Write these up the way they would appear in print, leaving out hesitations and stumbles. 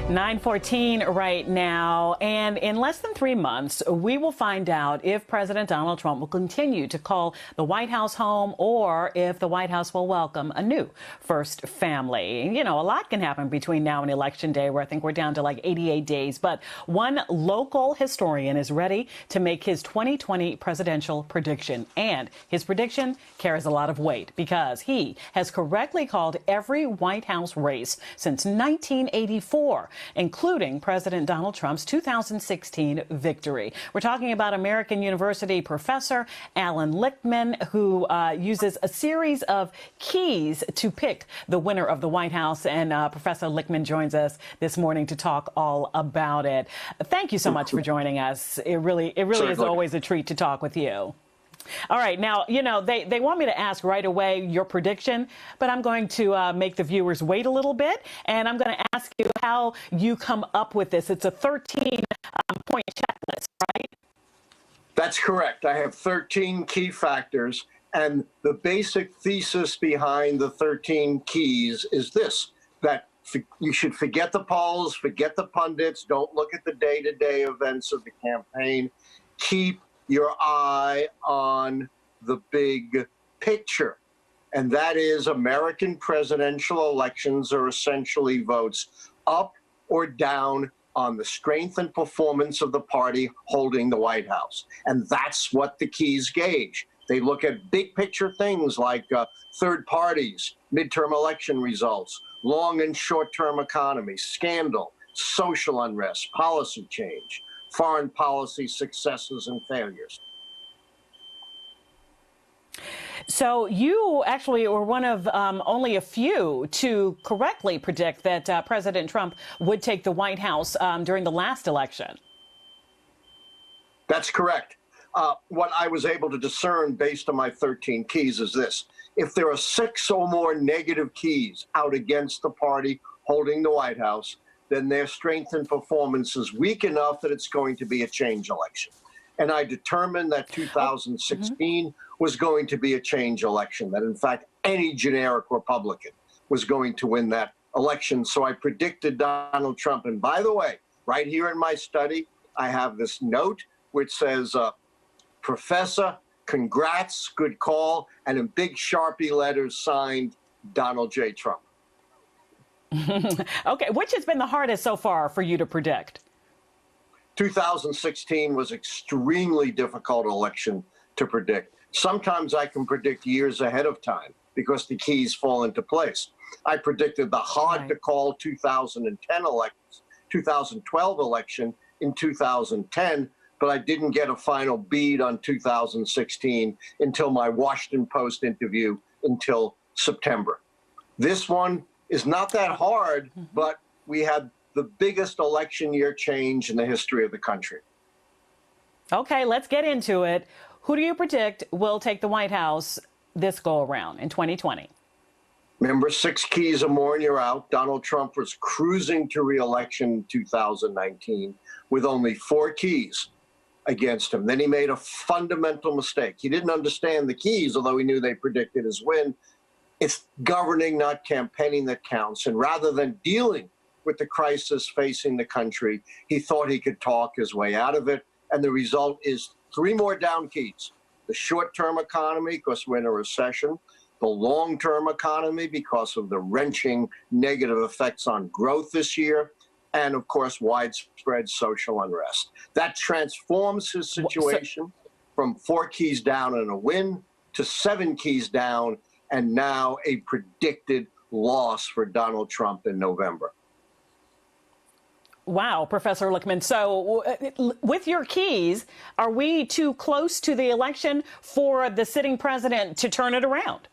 9:14 right now, and in less than 3 months, we will find out if President Donald Trump will continue to call the White House home or if the White House will welcome a new first family. You know, a lot can happen between now and Election Day, where I think we're down to like 88 days. But one local historian is ready to make his 2020 presidential prediction. And his prediction carries a lot of weight because he has correctly called every White House race since 1984. Including President Donald Trump's 2016 victory. We're talking about American University professor Alan Lichtman, who uses a series of keys to pick the winner of the White House. And Professor Lichtman joins us this morning to talk all about it. Thank you so much for joining us. It really is always a treat to talk with you. All right. Now, you know, they want me to ask right away your prediction, but I'm going to make the viewers wait a little bit. And I'm going to ask you how you come up with this. It's a 13-point checklist, right? That's correct. I have 13 key factors. And the basic thesis behind the 13 keys is this, that you should forget the polls, forget the pundits. Don't look at the day-to-day events of the campaign. Keep your eye on the big picture, and that is American presidential elections are essentially votes up or down on the strength and performance of the party holding the White House. And that's what the keys gauge. They look at big picture things like third parties, midterm election results, long and short-term economy, scandal, social unrest, policy change, foreign policy successes and failures. So you actually were one of only a few to correctly predict that President Trump would take the White House during the last election. That's correct. What I was able to discern based on my 13 keys is this. If there are 6 or more negative keys out against the party holding the White House, then their strength and performance is weak enough that it's going to be a change election. And I determined that 2016 was going to be a change election, that in fact any generic Republican was going to win that election. So I predicted Donald Trump. And by the way, right here in my study, I have this note which says, Professor, congrats, good call, and in big Sharpie letters signed Donald J. Trump. Okay, which has been the hardest so far for you to predict? 2016 was extremely difficult election to predict. Sometimes I can predict years ahead of time because the keys fall into place. I predicted the hard to call 2010 elections, 2012 election in 2010, but I didn't get a final bead on 2016 until my Washington Post interview until September. This one is not that hard, but we had the biggest election year change in the history of the country. Okay, let's get into it. Who do you predict will take the White House this go around in 2020? Remember, 6 keys or more and you're out. Donald Trump was cruising to re-election in 2019 with only 4 keys against him. Then he made a fundamental mistake. He didn't understand the keys, although he knew they predicted his win. It's governing, not campaigning, that counts. And rather than dealing with the crisis facing the country, he thought he could talk his way out of it. And the result is 3 more down keys. The short-term economy, because we're in a recession. The long-term economy, because of the wrenching negative effects on growth this year. And, of course, widespread social unrest. That transforms his situation from 4 keys down and a win to 7 keys down and now a predicted loss for Donald Trump in November. Wow, Professor Lichtman. So with your keys, are we too close to the election for the sitting president to turn it around?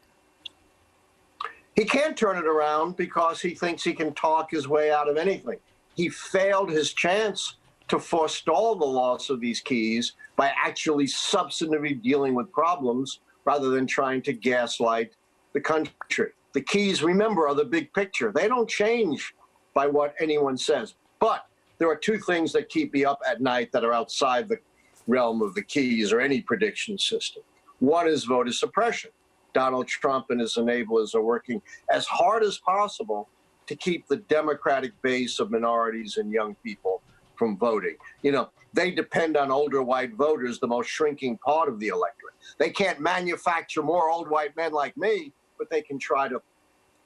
He can't turn it around because he thinks he can talk his way out of anything. He failed his chance to forestall the loss of these keys by actually substantively dealing with problems rather than trying to gaslight the country. The keys, remember, are the big picture. They don't change by what anyone says. But there are 2 things that keep me up at night that are outside the realm of the keys or any prediction system. One is voter suppression. Donald Trump and his enablers are working as hard as possible to keep the Democratic base of minorities and young people from voting. You know, they depend on older white voters, the most shrinking part of the electorate. They can't manufacture more old white men like me, but they can try to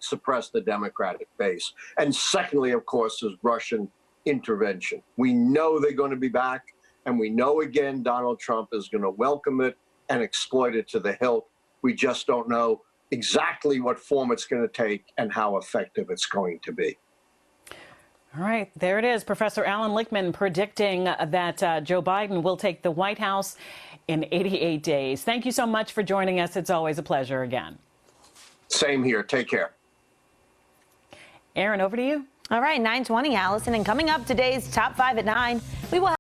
suppress the Democratic base. And secondly, of course, is Russian intervention. We know they're going to be back, and we know, again, Donald Trump is going to welcome it and exploit it to the hilt. We just don't know exactly what form it's going to take and how effective it's going to be. All right, there it is. Professor Alan Lichtman predicting that Joe Biden will take the White House in 88 days. Thank you so much for joining us. It's always a pleasure again. Same here. Take care. Aaron, over to you. All right, 9:20, Allison. And coming up, today's Top 5 at 9, we will have